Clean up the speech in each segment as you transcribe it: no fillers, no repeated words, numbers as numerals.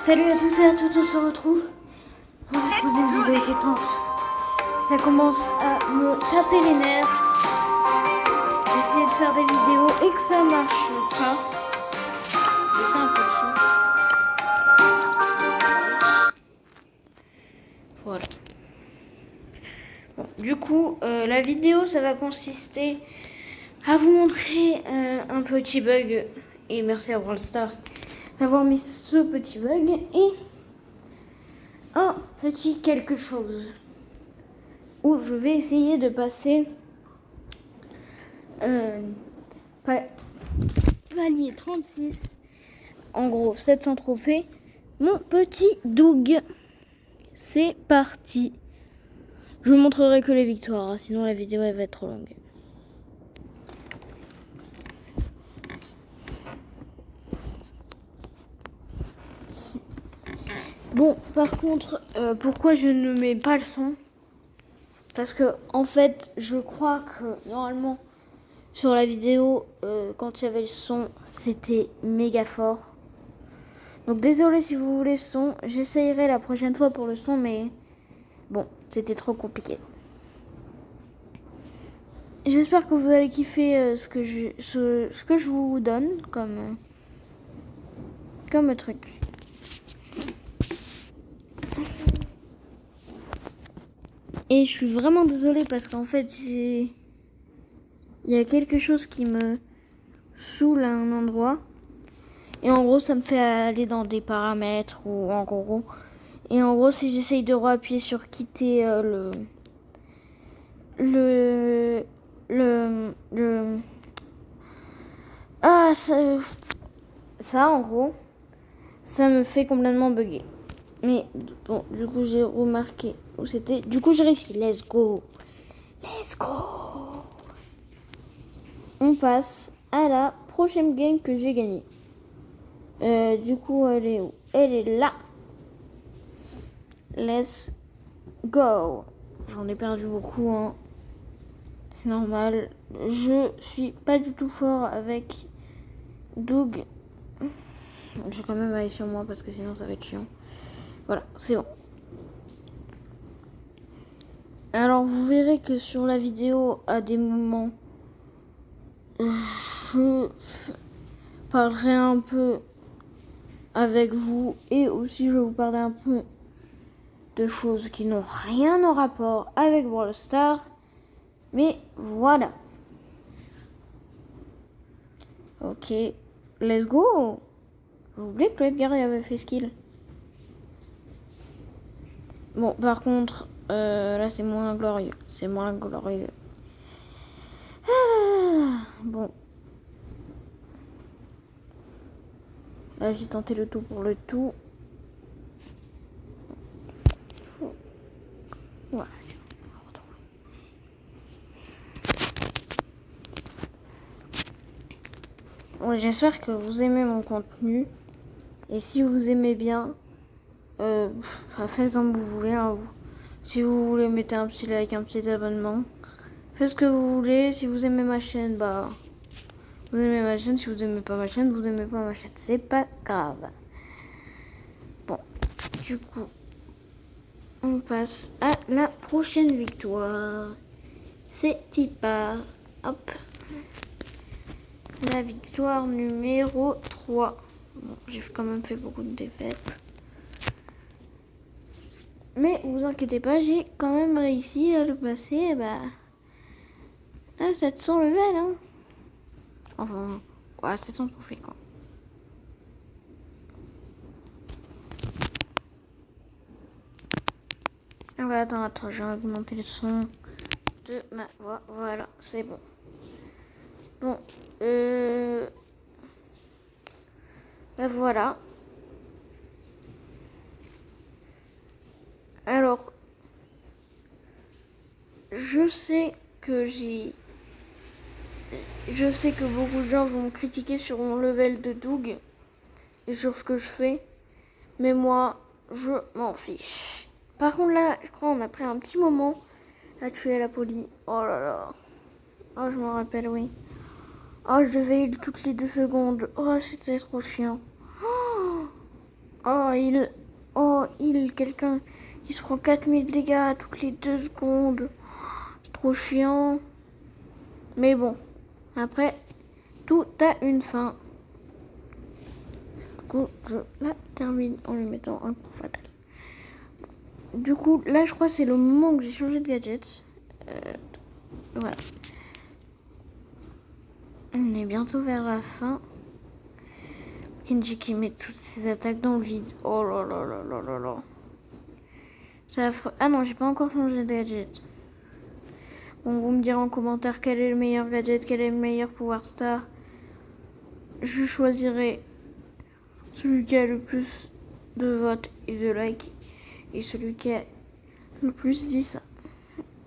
Salut à tous et à toutes, on se retrouve pour la troisième vidéo inquiétante. Ça commence à me taper les nerfs. J'essaie de faire des vidéos et que ça marche pas. C'est un peu chaud. Voilà. Bon, du coup, la vidéo, ça va consister à vous montrer un petit bug. Et merci à Brawl Stars d'avoir mis ce petit bug. Et un petit quelque chose où je vais essayer de passer palier 36, en gros 700 trophées, mon petit Doug. C'est parti. Je vous montrerai que les victoires, hein, sinon la vidéo elle va être trop longue. Bon, par contre, pourquoi je ne mets pas le son? Parce que, en fait, je crois que, normalement, sur la vidéo, quand il y avait le son, c'était méga fort. Donc, désolé si vous voulez le son. J'essayerai la prochaine fois pour le son, mais bon, c'était trop compliqué. J'espère que vous allez kiffer ce que je vous donne comme truc. Et je suis vraiment désolée parce qu'en fait, il y a quelque chose qui me saoule à un endroit. Et en gros, ça me fait aller dans des paramètres ou en gros. Et en gros, si j'essaye de réappuyer sur quitter ah, ça en gros, ça me fait complètement bugger. Mais bon, du coup, j'ai remarqué où c'était. Du coup, j'ai réussi. Let's go. Let's go. On passe à la prochaine game que j'ai gagnée. Du coup, elle est où? Elle est là. Let's go. J'en ai perdu beaucoup, hein. C'est normal. Je suis pas du tout fort avec Doug. Je vais quand même aller sur moi parce que sinon ça va être chiant. Voilà, c'est bon. Alors vous verrez que sur la vidéo, à des moments, je parlerai un peu avec vous et aussi je vais vous parler un peu de choses qui n'ont rien en rapport avec Brawl Stars. Mais voilà. Ok, let's go. J'ai oublié que Edgar avait fait skill. Bon, par contre, là c'est moins glorieux. C'est moins glorieux. Bon. Là j'ai tenté le tout pour le tout. Voilà, c'est bon. Bon, j'espère que vous aimez mon contenu. Et si vous aimez bien, faites comme vous voulez. Hein. Si vous voulez, mettez un petit like, un petit abonnement. Faites ce que vous voulez. Si vous aimez ma chaîne, bah, vous aimez ma chaîne. Si vous aimez pas ma chaîne, vous aimez pas ma chaîne. C'est pas grave. Bon, du coup, on passe à la prochaine victoire. C'est Tipa. Hop. La victoire numéro 3. Bon, j'ai quand même fait beaucoup de défaites. Mais vous inquiétez pas, j'ai quand même réussi à le passer à 700 level. Hein. Enfin, ouais, 700 trophées quoi. Ah ouais, attends, je vais augmenter le son de ma voix. Voilà, c'est bon. Bon, voilà. Alors, je sais que beaucoup de gens vont me critiquer sur mon level de Doug et sur ce que je fais, mais moi, je m'en fiche. Par contre, là, je crois qu'on a pris un petit moment à tuer la police. Oh là là. Oh, je m'en rappelle, oui. Oh, je devais heal toutes les 2 secondes. Oh, c'était trop chiant. Oh, Quelqu'un qui se prend 4000 dégâts toutes les 2 secondes. C'est trop chiant. Mais bon, après, tout a une fin. Du coup, je la termine en lui mettant un coup fatal. Du coup, là, je crois que c'est le moment que j'ai changé de gadget. Voilà. On est bientôt vers la fin. Kenji qui met toutes ses attaques dans le vide. Oh là là là là là là. C'est affreux. Ah non, j'ai pas encore changé de gadget. Bon, vous me direz en commentaire quel est le meilleur gadget, quel est le meilleur pouvoir star. Je choisirai celui qui a le plus de votes et de likes. Et celui qui a le plus dit ça.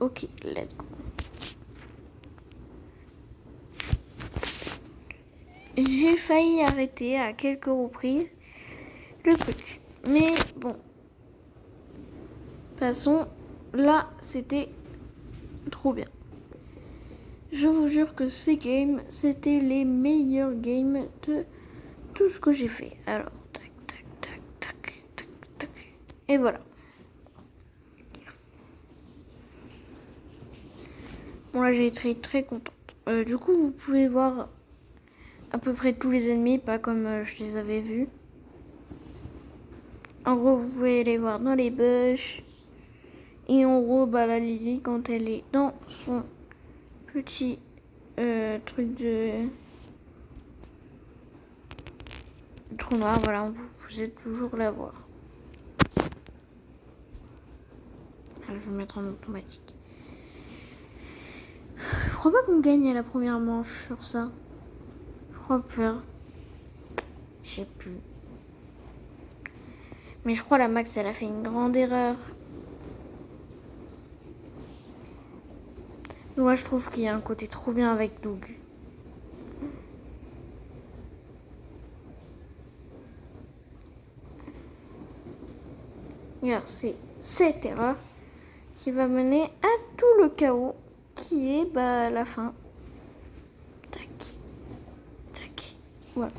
Ok, let's go. J'ai failli arrêter à quelques reprises le truc. Mais bon. De toute façon, là, c'était trop bien. Je vous jure que ces games, c'était les meilleurs games de tout ce que j'ai fait. Alors, tac, tac, tac, tac, tac, tac. Et voilà. Bon, là, j'ai été très content. Du coup, vous pouvez voir à peu près tous les ennemis, pas comme je les avais vus. En gros, vous pouvez les voir dans les bush. Et en gros, la Lily, quand elle est dans son petit truc de trou noir, voilà, vous êtes toujours la voir. Alors, je vais mettre en automatique. Je crois pas qu'on gagne à la première manche sur ça. Je crois pas. Je sais plus. Mais je crois la Max, elle a fait une grande erreur. Moi, je trouve qu'il y a un côté trop bien avec Doug. Regarde, c'est cette erreur qui va mener à tout le chaos qui est la fin. Tac. Tac. Voilà.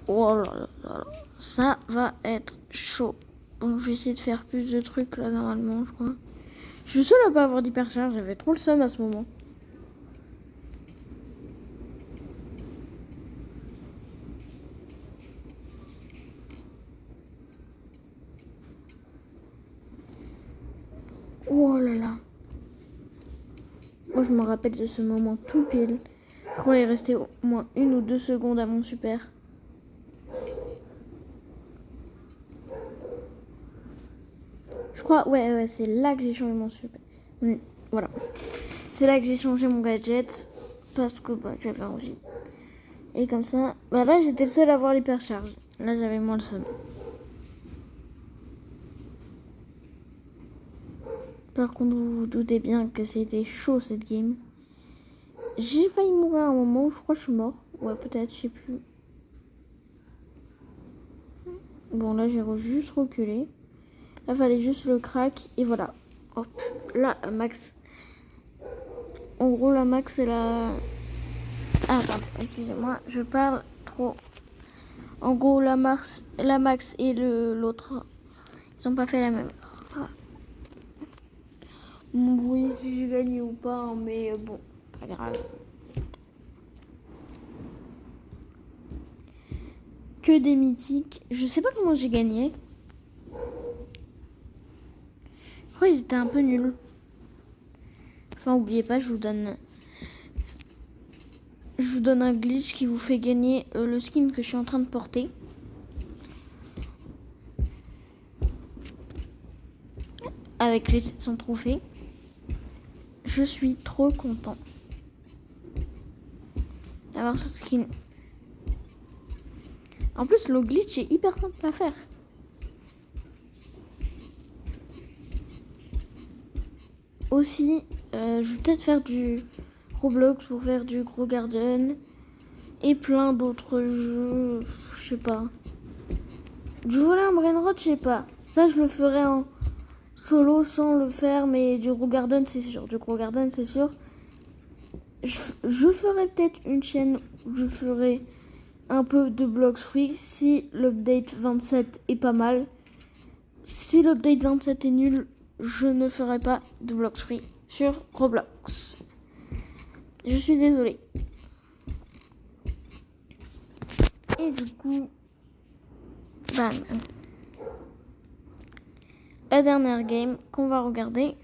Oh là là là là. Ça va être chaud. Bon, je vais essayer de faire plus de trucs là normalement, je crois. Je suis seule à pas avoir d'hypercharge, j'avais trop le seum à ce moment. Oh là là. Moi je me rappelle de ce moment tout pile. Je crois qu'il restait au moins 1 ou 2 secondes à mon super. Je crois, ouais, c'est là que j'ai changé mon super. Voilà. C'est là que j'ai changé mon gadget. Parce que j'avais envie. Et comme ça, là j'étais le seul à avoir l'hypercharge. Là j'avais moins le seum. Par contre, vous vous doutez bien que c'était chaud cette game. J'ai failli mourir à un moment où je crois que je suis mort. Ouais, peut-être, je sais plus. Bon, là, j'ai juste reculé. Là, il fallait juste le crack. Et voilà. Hop. Là, Max. En gros, la Max, c'est la... Ah, pardon, excusez-moi, je parle trop. En gros, la Max et l'autre, ils n'ont pas fait la même. Vous voyez si j'ai gagné ou pas, hein, mais bon, pas grave. Que des mythiques. Je sais pas comment j'ai gagné. Je crois qu'ils étaient un peu nuls. Enfin, oubliez pas, je vous donne un glitch qui vous fait gagner le skin que je suis en train de porter. Avec les 700 trophées. Je suis trop content d'avoir ce skin. En plus, le glitch est hyper simple à faire. Aussi, je vais peut-être faire du Roblox pour faire du Grow Garden. Et plein d'autres jeux, je sais pas. Du volant Brainrot, je sais pas. Ça, je le ferai en solo sans le faire, mais du Grow Garden, c'est sûr. Du Grow Garden, c'est sûr. Je ferai peut-être une chaîne où je ferai un peu de Blox Free si l'update 27 est pas mal. Si l'update 27 est nul, je ne ferai pas de Blox Free sur Roblox. Je suis désolée. Et du coup, bam. La dernière game qu'on va regarder.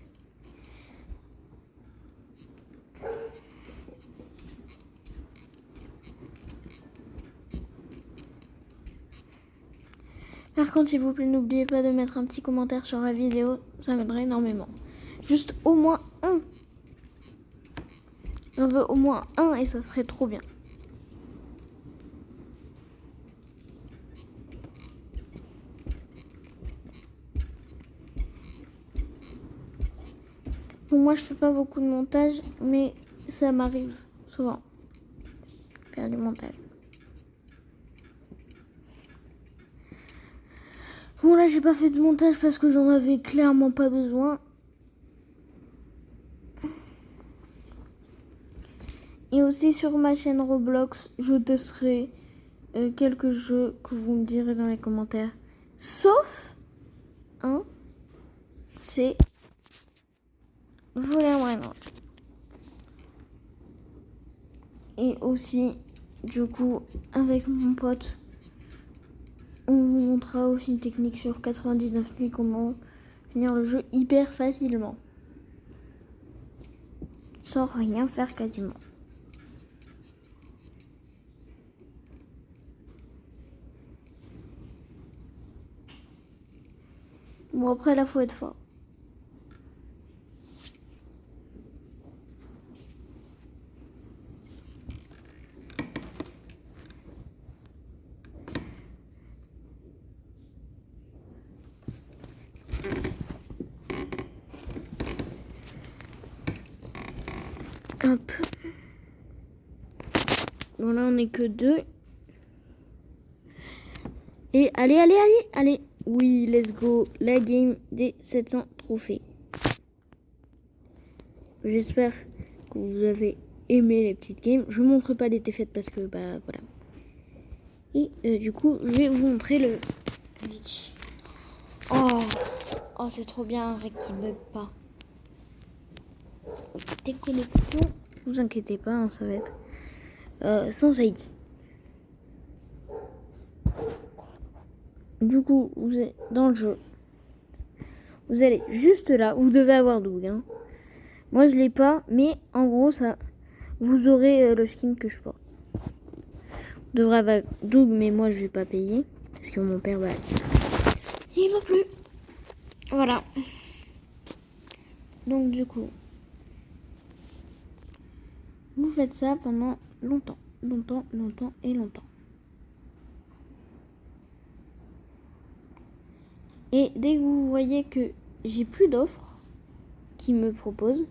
Par contre, s'il vous plaît, n'oubliez pas de mettre un petit commentaire sur la vidéo, ça m'aiderait énormément. Juste au moins un. J'en veux au moins un et ça serait trop bien. Bon, moi, je fais pas beaucoup de montage, mais ça m'arrive souvent. Faire du montage. Bon, là, j'ai pas fait de montage parce que j'en avais clairement pas besoin. Et aussi sur ma chaîne Roblox, je testerai quelques jeux que vous me direz dans les commentaires. Sauf un, c'est voler un brainrot. Et aussi, du coup, avec mon pote, on vous montrera aussi une technique sur 99 nuits, comment finir le jeu hyper facilement. Sans rien faire quasiment. Bon, après, là, faut être fort. Hop. Bon, là, on n'est que deux. Et allez. Oui, let's go. La game des 700 trophées. J'espère que vous avez aimé les petites games. Je ne montre pas les défaites parce que, bah, voilà. Et du coup, je vais vous montrer le glitch. Oh, c'est trop bien, un rec qui bug pas. Déconnexion, ne vous inquiétez pas, hein, ça va être sans ID. Du coup, vous êtes dans le jeu. Vous allez juste là, vous devez avoir Doug. Hein. Moi, je l'ai pas, mais en gros, ça, vous aurez le skin que je porte. Vous devrez avoir Doug, mais moi, je vais pas payer parce que mon père va. Il va plus. Voilà. Donc du coup, vous faites ça pendant longtemps. Et dès que vous voyez que j'ai plus d'offres qui me proposent,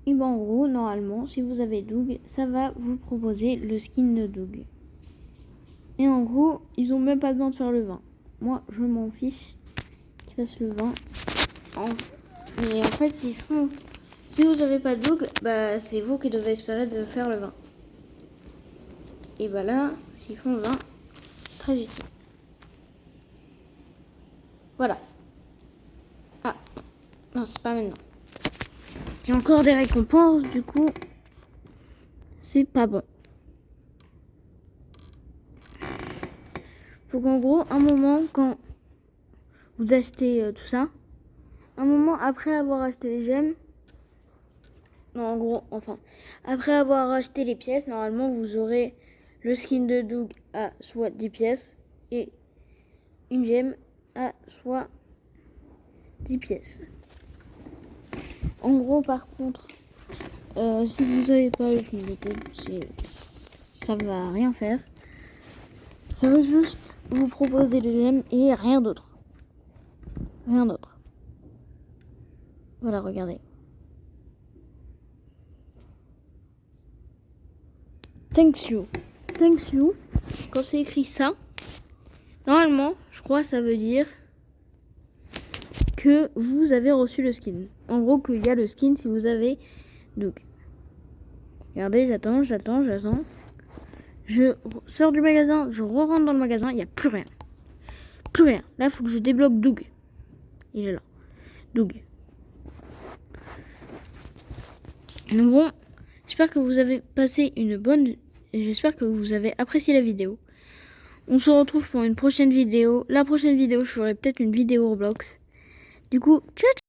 et ben en gros, normalement, si vous avez Doug, ça va vous proposer le skin de Doug. Et en gros, ils ont même pas besoin de faire le 20. Moi, je m'en fiche qu'ils fassent le 20. Mais en fait, si vous n'avez pas de Doug, bah, c'est vous qui devez espérer de faire le 20. Et bah là, s'ils font 20, très utile. Voilà. Ah, non, c'est pas maintenant. J'ai encore des récompenses, du coup, c'est pas bon. Faut qu'en gros, un moment, quand vous achetez tout ça, un moment après avoir acheté les gemmes, non, en gros, enfin, après avoir acheté les pièces, normalement, vous aurez le skin de Doug à soit 10 pièces et une gemme à soit 10 pièces. En gros, par contre, si vous n'avez pas le skin de Doug, ça va rien faire. Ça va juste vous proposer les gemmes et rien d'autre. Rien d'autre. Voilà, regardez. Thanks you. Quand c'est écrit ça, normalement, je crois que ça veut dire que vous avez reçu le skin. En gros, qu'il y a le skin si vous avez Doug. Regardez, j'attends. Je sors du magasin, je rentre dans le magasin, il n'y a plus rien. Plus rien. Là, il faut que je débloque Doug. Il est là. Doug. Donc bon, j'espère que vous avez passé une bonne... J'espère que vous avez apprécié la vidéo. On se retrouve pour une prochaine vidéo. La prochaine vidéo, je ferai peut-être une vidéo Roblox. Du coup, ciao.